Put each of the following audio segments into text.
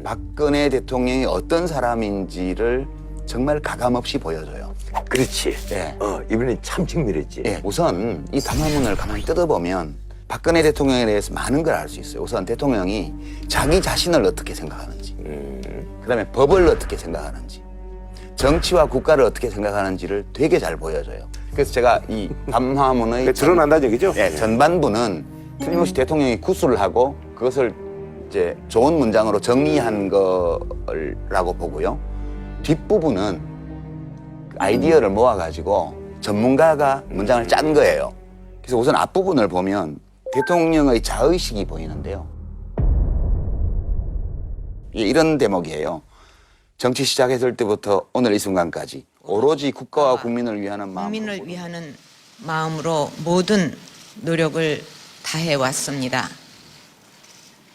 박근혜 대통령이 어떤 사람인지를 정말 가감없이 보여줘요. 그렇지. 예. 이번엔 참 정밀했지. 예. 우선 이 담화문을 가만히 뜯어보면 박근혜 대통령에 대해서 많은 걸 알 수 있어요. 우선 대통령이 자기 자신을 어떻게 생각하는지, 그다음에 법을 어떻게 생각하는지, 정치와 국가를 어떻게 생각하는지를 되게 잘 보여줘요. 그래서 제가 이 담화문의 드러난다는 얘기죠? 예, 전반부는 틀림없이 대통령이 구술을 하고 그것을 이제 좋은 문장으로 정리한 거라고 보고요. 뒷부분은 아이디어를 모아가지고 전문가가 문장을 짠 거예요. 그래서 우선 앞부분을 보면 대통령의 자의식이 보이는데요. 이런 대목이에요. 정치 시작했을 때부터 오늘 이 순간까지 오로지 국가와 국민을 위하는 국민을 위하는 마음으로 모든 노력을 다해 왔습니다.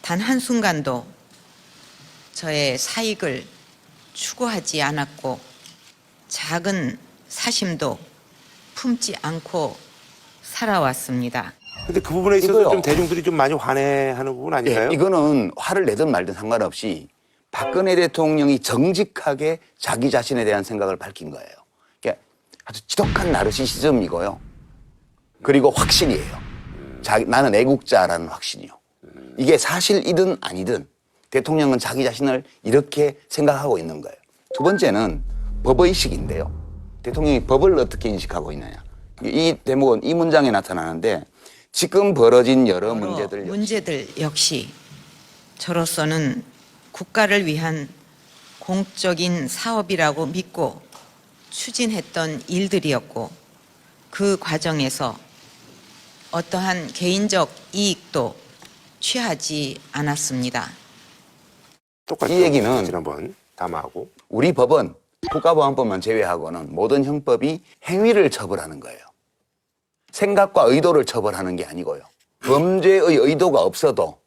단 한순간도 저의 사익을 추구하지 않았고 작은 사심도 품지 않고 살아왔습니다. 근데 그 부분에 있어서 이거요. 좀 대중들이 좀 많이 환해하는 부분 아닌가요? 예, 이거는 화를 내든 말든 상관없이 박근혜 대통령이 정직하게 자기 자신에 대한 생각을 밝힌 거예요. 그러니까 아주 지독한 나르시시즘이고요. 그리고 확신이에요. 나는 애국자라는 확신이요. 이게 사실이든 아니든 대통령은 자기 자신을 이렇게 생각하고 있는 거예요. 두 번째는 법의식인데요. 대통령이 법을 어떻게 인식하고 있느냐. 이 대목은 이 문장에 나타나는데 지금 벌어진 여러 문제들 역시 저로서는 국가를 위한 공적인 사업이라고 믿고 추진했던 일들이었고 그 과정에서 어떠한 개인적 이익도 취하지 않았습니다. 똑같죠. 이 얘기는 지난번 담화하고. 우리 법은 국가보안법만 제외하고는 모든 형법이 행위를 처벌하는 거예요. 생각과 의도를 처벌하는 게 아니고요. 범죄의 의도가 없어도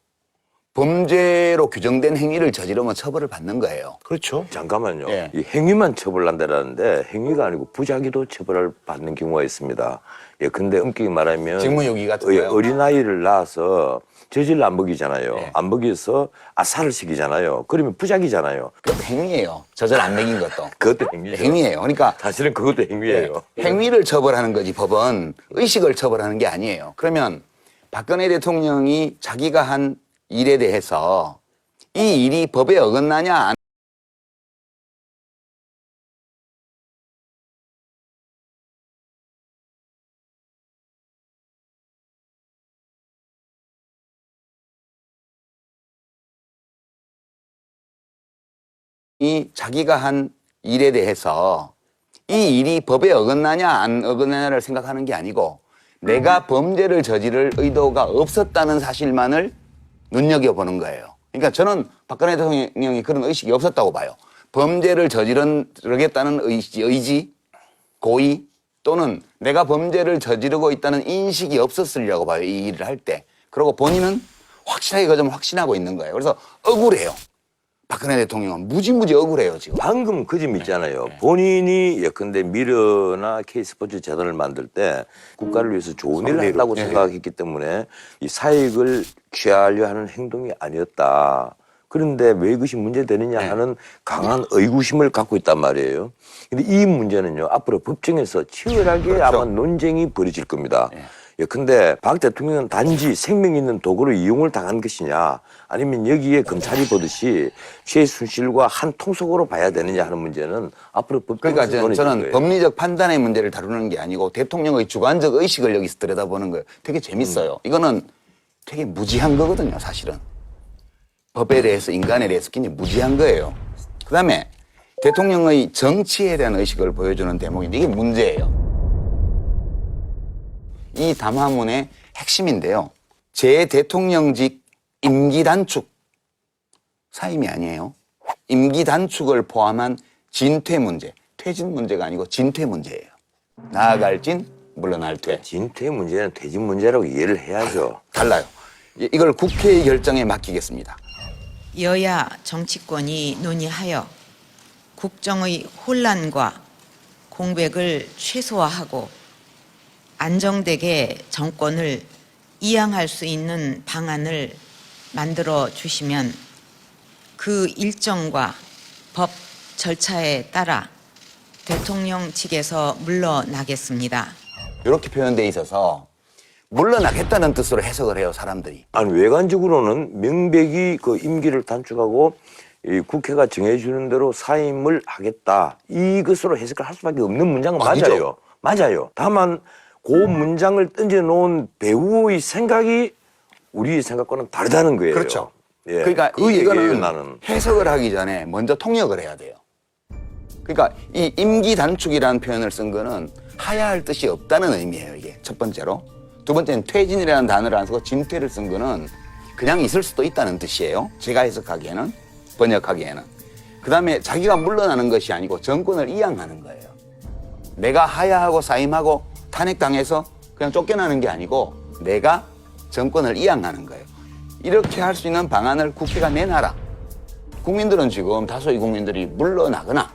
범죄로 규정된 행위를 저지르면 처벌을 받는 거예요. 그렇죠. 잠깐만요. 예. 이 행위만 처벌한다라는데 행위가 아니고 부작위도 처벌을 받는 경우가 있습니다. 예, 근데 엄격히 말하면 직무유기 같은 거요? 어린아이를 낳아서 젖을 안 먹이잖아요. 예. 안 먹여서 아사를 시키잖아요. 그러면 부작위잖아요. 그것도 행위예요. 젖을 안 먹인 것도. 그것도 행위죠. 행위예요. 그러니까 사실은 그것도 행위예요. 행위를 처벌하는 거지 법은 의식을 처벌하는 게 아니에요. 그러면 박근혜 대통령이 자기가 한 일에 대해서 이 일이 법에 어긋나냐 안 이 자기가 한 일에 대해서 이 일이 법에 어긋나냐 안 어긋나냐를 생각하는 게 아니고 내가 범죄를 저지를 의도가 없었다는 사실만을 눈여겨보는 거예요. 그러니까 저는 박근혜 대통령이 그런 의식이 없었다고 봐요. 범죄를 저지르겠다는 의지, 고의 또는 내가 범죄를 저지르고 있다는 인식이 없었으리라고 봐요. 이 일을 할 때. 그리고 본인은 확실하게 그 점을 확신하고 있는 거예요. 그래서 억울해요. 박근혜 대통령은 무지무지 억울해요, 지금. 방금 그 점 있잖아요. 본인이 예컨대 미르나 K스포츠 재단을 만들 때 국가를 위해서 좋은 일을 한다고 생각했기 때문에 이 사익을 취하려 하는 행동이 아니었다. 그런데 왜 이것이 문제되느냐 하는 강한 의구심을 갖고 있단 말이에요. 근데 이 문제는요, 앞으로 법정에서 치열하게 아마 논쟁이 벌어질 겁니다. 근데 박 대통령은 단지 생명 있는 도구를 이용을 당한 것이냐 아니면 여기에 검찰이 보듯이 최순실과 한 통속으로 봐야 되느냐 하는 문제는 앞으로 그러니까 법정에서 저는 거예요. 법리적 판단의 문제를 다루는 게 아니고 대통령의 주관적 의식을 여기서 들여다보는 거예요. 되게 재밌어요. 이거는 되게 무지한 거거든요, 사실은. 법에 대해서, 인간에 대해서 굉장히 무지한 거예요. 그 다음에 대통령의 정치에 대한 의식을 보여주는 대목인데 이게 문제예요. 이 담화문의 핵심인데요. 제 대통령직 임기 단축, 사임이 아니에요. 임기 단축을 포함한 진퇴 문제, 퇴진 문제가 아니고 진퇴 문제예요. 나아갈 진, 물러날 퇴. 진퇴 문제는 퇴진 문제라고 이해를 해야죠. 달라요. 이걸 국회의 결정에 맡기겠습니다. 여야 정치권이 논의하여 국정의 혼란과 공백을 최소화하고 안정되게 정권을 이양할 수 있는 방안을 만들어 주시면 그 일정과 법 절차에 따라 대통령 측에서 물러나겠습니다. 이렇게 표현돼 있어서 물러나겠다는 뜻으로 해석을 해요, 사람들이. 아니 외관적으로는 명백히 그 임기를 단축하고 이 국회가 정해주는 대로 사임을 하겠다 이것으로 해석을 할 수밖에 없는 문장은 아니죠. 맞아요. 다만 그 문장을 던져놓은 배우의 생각이 우리 생각과는 다르다는 거예요. 그렇죠. 예. 그러니까 그 얘기예요, 이거는 나는. 해석을 하기 전에 먼저 통역을 해야 돼요. 그러니까 이 임기 단축이라는 표현을 쓴 거는 하야할 뜻이 없다는 의미예요, 이게 첫 번째로. 두 번째는 퇴진이라는 단어를 안 쓰고 진퇴를 쓴 거는 그냥 있을 수도 있다는 뜻이에요. 제가 해석하기에는, 번역하기에는. 그다음에 자기가 물러나는 것이 아니고 정권을 이양하는 거예요. 내가 하야하고 사임하고 탄핵당해서 그냥 쫓겨나는 게 아니고 내가 정권을 이양하는 거예요. 이렇게 할 수 있는 방안을 국회가 내놔라. 국민들은 지금 다수의 국민들이 물러나거나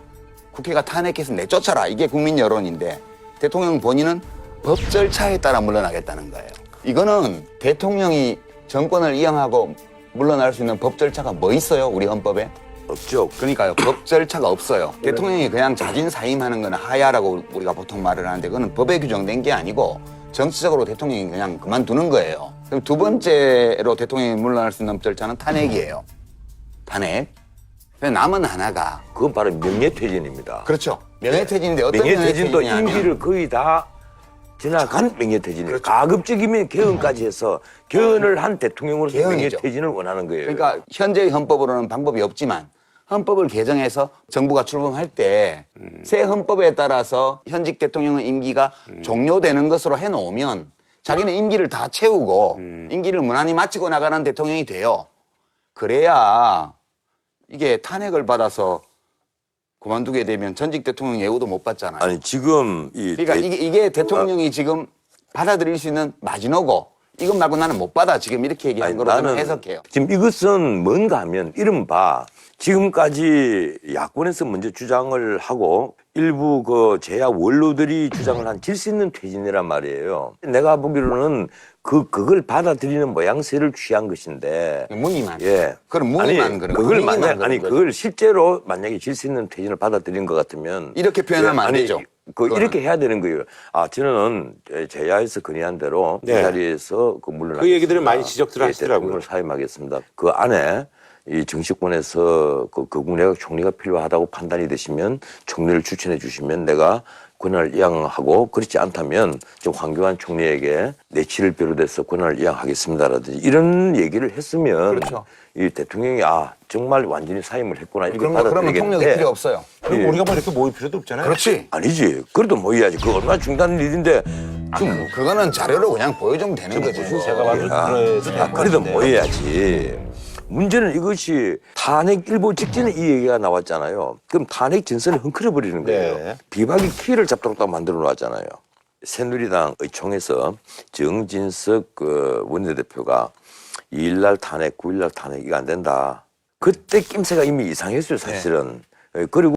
국회가 탄핵해서 내쫓아라. 이게 국민 여론인데 대통령 본인은 법 절차에 따라 물러나겠다는 거예요. 이거는 대통령이 정권을 이양하고 물러날 수 있는 법 절차가 뭐 있어요? 우리 헌법에? 없죠. 그러니까요. 법 절차가 없어요. 대통령이 그냥 자진 사임하는 건 하야라고 우리가 보통 말을 하는데 그거는 법에 규정된 게 아니고 정치적으로 대통령이 그냥 그만두는 거예요. 그럼 두 번째로 대통령이 물러날 수 있는 절차는 탄핵이에요. 탄핵. 남은 하나가 그건 바로 명예퇴진입니다. 그렇죠. 명예퇴진인데 어떤 명예퇴진도 명예퇴진이냐면 임기를 거의 다 지나간 명예퇴진이에요. 그렇죠. 가급적이면 개헌까지 해서 개헌을 한 대통령으로서 개헌이죠. 명예퇴진을 원하는 거예요. 그러니까 현재의 헌법으로는 방법이 없지만 헌법을 개정해서 정부가 출범할 때 새 헌법에 따라서 현직 대통령의 임기가 종료되는 것으로 해놓으면 자기는 임기를 다 채우고 임기를 무난히 마치고 나가는 대통령이 돼요. 그래야 이게 탄핵을 받아서 그만두게 되면 전직 대통령 예우도 못 받잖아요. 아니 지금 그러니까 이게 대통령이 지금 받아들일 수 있는 마지노고 이것 말고 나는 못 받아 지금 이렇게 얘기한 아니, 거로 저는 나는 해석해요. 지금 이것은 뭔가 하면 이른바 지금까지 야권에서 먼저 주장을 하고 일부 그 제야 원로들이 주장을 한 질서 있는 퇴진이란 말이에요. 내가 보기로는 그걸 받아들이는 모양새를 취한 것인데. 무늬만. 예. 그럼 무늬만 아니, 그런 그걸 무늬만 만약 그런 아니 거죠. 그걸 실제로 만약에 질서 있는 퇴진을 받아들인 것 같으면 이렇게 표현하면 안 아니, 되죠. 이렇게 해야 되는 거예요. 아, 저는 제야에서 건의한 대로 네. 이 자리에서 그 물러나겠습니다. 그 얘기들을 많이 지적들 하시더라고요. 대통령을 사임하겠습니다. 그 안에 이 정치권에서 그 거국내각 총리가 필요하다고 판단이 되시면 총리를 추천해 주시면 내가 권한을 이양하고 그렇지 않다면 좀 황교안 총리에게 내치를 비롯해서 권한을 이양하겠습니다라든지 이런 얘기를 했으면 그렇죠. 이 대통령이 아 정말 완전히 사임을 했구나 이렇게 그러면 통역이 받아들이겠는데 필요 없어요. 그럼 예. 우리가 뭐 이렇게 모일 필요도 없잖아요. 그렇지. 아니지. 그래도 모여야지. 그거 얼마나 중요한 일인데 좀 그거는 자료로 그냥 보여주면 되는 거지. 뭐. 제가 봐도 그래도 될것 그래도 같은데요. 모여야지. 문제는 이것이 탄핵 일보 직전에 이 얘기가 나왔잖아요. 그럼 탄핵 전선을 헝클어버리는 거예요. 네. 비박이 키를 잡도록 딱 만들어 놨잖아요. 새누리당의 총에서 정진석 그 원내대표가 2일날 탄핵, 9일날 탄핵 이거 안 된다. 그때 낌새가 이미 이상했어요, 사실은. 그리고